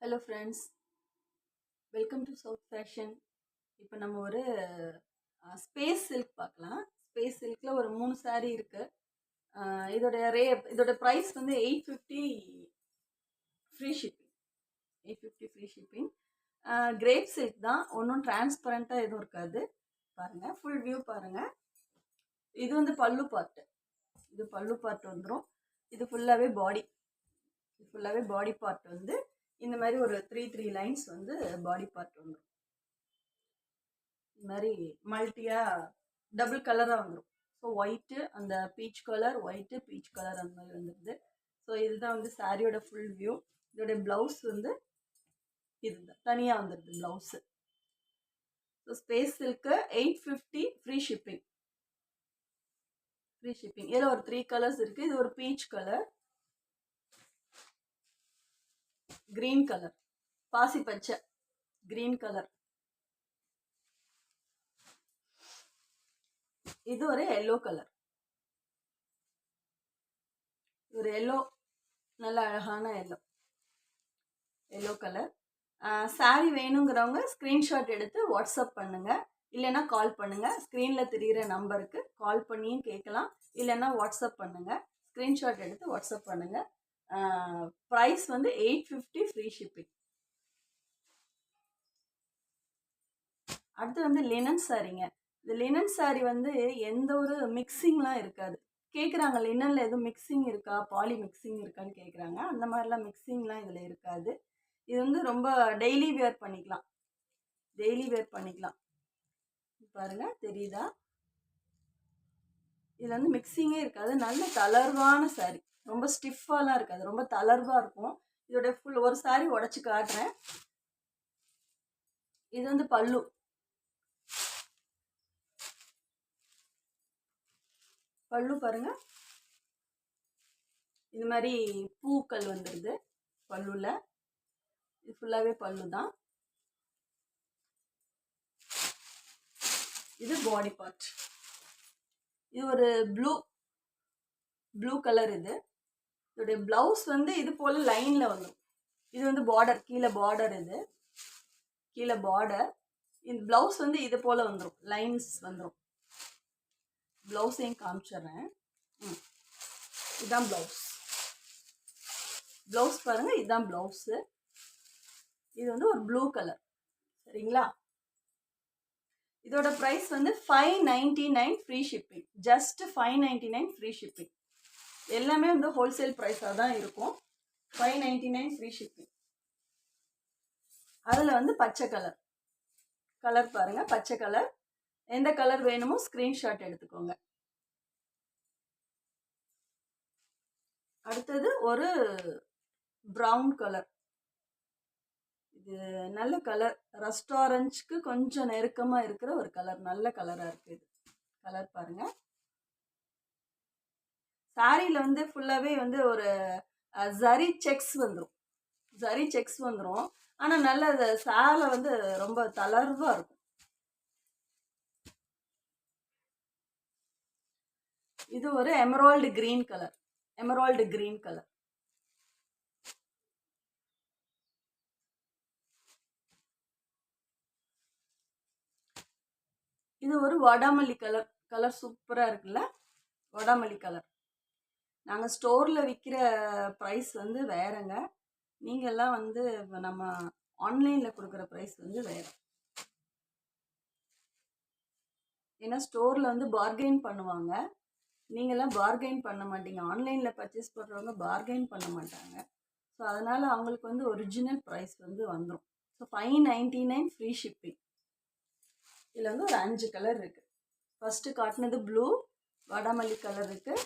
Hello friends, welcome to south fashion. இப்போ நம்ம ஒரு ஸ்பேஸ் சில்க் பார்க்கலாம். ஸ்பேஸ் சில்கில் ஒரு 3 saree இருக்குது. இதோட ப்ரைஸ் வந்து 850 free shipping. 850 free shipping. Grape silk தான், ஒன்றும் டிரான்ஸ்பரண்ட்டாக எதுவும் இருக்காது. பாருங்கள், ஃபுல் வியூ பாருங்கள். இது வந்து பல்லு பார்ட்டு. இது பல்லு பார்ட் வந்துடும். இது ஃபுல்லாகவே பாடி பார்ட் வந்து இந்த மாதிரி ஒரு 3 லைன்ஸ் வந்து பாடி பார்ட் வந்துடும். இந்த மாதிரி மல்டியாக டபுள் கலராக வந்துடும். ஸோ ஒயிட்டு, அந்த peach colour, white peach colour அந்த மாதிரி வந்துடுது. ஸோ இதுதான் வந்து சாரியோட ஃபுல் வியூ. இதோட ப்ளவுஸ் வந்து இதுதான் தனியாக வந்துடுது blouse. So space silk 850 free shipping. இதில் ஒரு 3 கலர்ஸ் இருக்குது. இது ஒரு பீச் கலர், கிரீன் கலர், பாசி பச்சை கிரீன் கலர், இது ஒரு எல்லோ கலர். ஒரு எல்லோ, நல்ல அழகான எல்லோ கலர். சாரி வேணுங்கிறவங்க ஸ்க்ரீன்ஷாட் எடுத்து வாட்ஸ்அப் பண்ணுங்கள், இல்லைன்னா கால் பண்ணுங்கள். ஸ்க்ரீனில் தெரிகிற நம்பருக்கு கால் பண்ணியும் கேட்கலாம், இல்லைன்னா வாட்ஸ்அப் பண்ணுங்கள். ஸ்க்ரீன்ஷாட் எடுத்து வாட்ஸ்அப் பண்ணுங்கள். ப்ரைஸ் வந்து 850 ஃப்ரீ ஷிப்பிங். அடுத்து வந்து லினன் சாரீங்க. இந்த லினன் சாரீ வந்து எந்த ஒரு மிக்சிங்லாம் இருக்காது. கேட்குறாங்க, லினனில் எதுவும் மிக்சிங் இருக்கா, பாலி மிக்சிங் இருக்கான்னு கேட்குறாங்க. அந்த மாதிரிலாம் மிக்சிங்லாம் இதில் இருக்காது. இது வந்து ரொம்ப டெய்லி வேர் பண்ணிக்கலாம். பாருங்கள், தெரியுதா? இது வந்து மிக்சிங்கே இருக்காது. நல்ல தளர்வான சாரீ, ரொம்ப ஸ்டிஃபாலாம் இருக்காது, ரொம்ப தளர்வாக இருக்கும். இதோட ஃபுல் ஒரு சாரீ உடச்சி காட்டுறேன். இது வந்து பல்லு பாருங்க. இது மாதிரி பூக்கள் வந்துடுது பல்லுல. இது ஃபுல்லாகவே பல்லு தான். இது பாடி பார்ட். இது ஒரு ப்ளூ கலர். இதோடைய பிளவுஸ் வந்து இது போல லைன்ல வந்துடும். இது வந்து பார்டர், கீழே பார்டர். இது கீழே பார்டர். இந்த பிளவுஸ் வந்து இது போல வந்துடும், லைன்ஸ் வந்துடும். பிளவுஸையும் காமிச்சிடுறேன். இதுதான் பிளவுஸ் பாருங்க. இதுதான் பிளவுஸு. இது வந்து ஒரு ப்ளூ கலர். சரிங்களா? இதோட ப்ரைஸ் வந்து 599 free shipping. Just 599 free shipping. எல்லாமே வந்து ஹோல்சேல் ப்ரைஸாக தான் இருக்கும். 599 ஃப்ரீ ஷிப்பிங். அதில் வந்து பச்சை கலர் பாருங்க, பச்சை கலர். எந்த கலர் வேணுமோ ஸ்க்ரீன்ஷாட் எடுத்துக்கோங்க. அடுத்தது ஒரு ப்ரௌன் கலர். இது நல்ல கலர், ரெஸ்டாரண்ட்ஸ்க்கு கொஞ்சம் நெருக்கமாக இருக்கிற ஒரு கலர். நல்ல கலராக இருக்குது. இது கலர் பாருங்க. சாரியில் வந்து ஃபுல்லாகவே வந்து ஒரு ஜரி செக்ஸ் வந்துடும். ஆனால் நல்ல சேலை வந்து ரொம்ப தளர்வாக இருக்கும். இது ஒரு எமரால்டு கிரீன் கலர். இது ஒரு வாடாமல்லி கலர் சூப்பராக இருக்குல்ல? வாடாமல்லி கலர். நாங்கள் ஸ்டோரில் விற்கிற ப்ரைஸ் வந்து வேறங்க. நீங்கள்லாம் வந்து நம்ம ஆன்லைனில் கொடுக்குற ப்ரைஸ் வந்து வேறு. ஏன்னா ஸ்டோரில் வந்து பார்கெயின் பண்ணுவாங்க, நீங்கள்லாம் பார்கெயின் பண்ண மாட்டீங்க. ஆன்லைனில் பர்ச்சேஸ் பண்ணுறவங்க பார்கெயின் பண்ண மாட்டாங்க. ஸோ அதனால் அவங்களுக்கு வந்து ஒரிஜினல் ப்ரைஸ் வந்து வந்துடும். So 599 free shipping. இதில் வந்து ஒரு 5 கலர் இருக்குது. ஃபஸ்ட்டு காட்டினது ப்ளூ, வாடாமல்லி கலர் இருக்குது,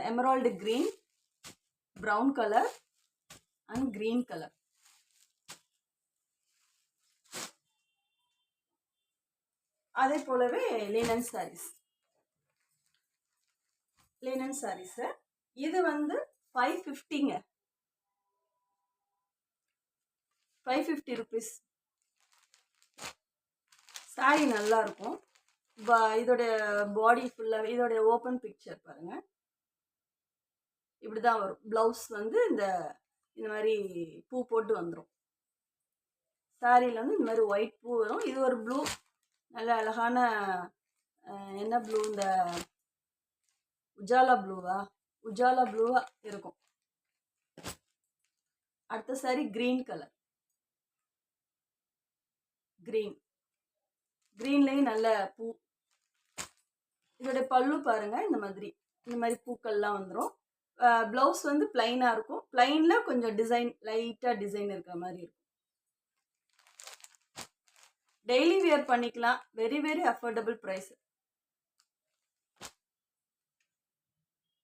Emerald green, brown colour and green colour. அதே போலவே லினன் சாரீஸு. இது வந்து 550ங்க. 550 ருபீஸ். சாரி நல்லா இருக்கும். இதோடைய பாடி ஃபுல்லாக, இதோடைய ஓப்பன் பிக்சர் பாருங்கள். இப்படி தான் வரும். ப்ளவுஸ் வந்து இந்த இந்த மாதிரி பூ போட்டு வந்துடும். சாரியில் வந்து இந்த மாதிரி ஒயிட் பூ வரும். இது ஒரு ப்ளூ, நல்ல அழகான என்ன ப்ளூ, இந்த உஜாலா ப்ளூவா இருக்கும். அடுத்த சாரி கிரீன் கலர், கிரீன்லேயும் நல்ல பூ. இதோடைய பல்லு பாருங்க, இந்த மாதிரி பூக்கள்லாம் வந்துடும். ப்ளவுஸ் வந்து பிளைனாக இருக்கும். பிளைனில் கொஞ்சம் டிசைன், லைட்டாக டிசைன் இருக்கிற மாதிரி இருக்கும். டெய்லி வியர் பண்ணிக்கலாம். Very very affordable price.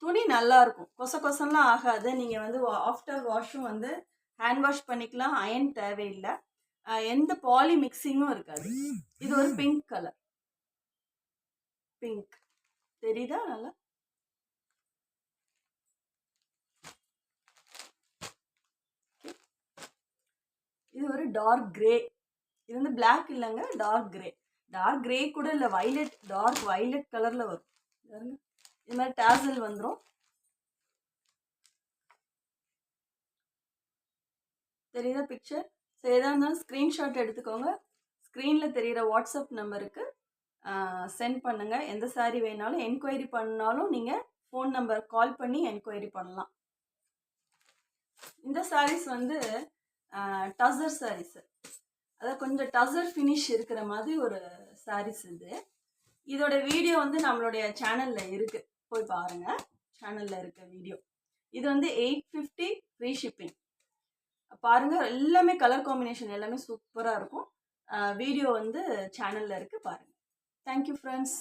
துணி நல்லா இருக்கும், கொசலாம் ஆகாது. நீங்கள் வந்து ஆஃப்டர் வாஷும் வந்து ஹேண்ட் வாஷ் பண்ணிக்கலாம், அயன் தேவையில்லை. எந்த பாலி மிக்சிங்கும் இருக்காது. இது ஒரு பிங்க் கலர், பிங்க் தெரியுதா நல்லா? இது ஒரு டார்க் கிரே. இது வந்து பிளாக் இல்லைங்க, டார்க் கிரே. டார்க் கிரே கூட இல்லை, வைலட், டார்க் வைலட் கலரில் வரும். இது மாதிரி டாசல் வந்துடும். தெரியுதா பிக்சர்? ஸோ எதாக இருந்தாலும் ஸ்க்ரீன்ஷாட் எடுத்துக்கோங்க. ஸ்க்ரீனில் தெரிகிற வாட்ஸ்அப் நம்பருக்கு சென்ட் பண்ணுங்கள். எந்த சாரீ வேணாலும், என்கொயரி பண்ணாலும் நீங்கள் ஃபோன் நம்பர் கால் பண்ணி என்கொயரி பண்ணலாம். இந்த சாரீஸ் வந்து டசர் சாரீஸு, அதாவது கொஞ்சம் டசர் ஃபினிஷ் இருக்கிற மாதிரி ஒரு சாரீஸ் இது. இதோட வீடியோ வந்து நம்மளுடைய சேனலில் இருக்குது, போய் பாருங்கள். சேனலில் இருக்க வீடியோ. இது வந்து 850 ஃப்ரீ ஷிப்பிங். பாருங்கள், எல்லாமே கலர் காம்பினேஷன் எல்லாமே சூப்பராக இருக்கும். வீடியோ வந்து சேனலில் இருக்குது, பாருங்கள். Thank you friends.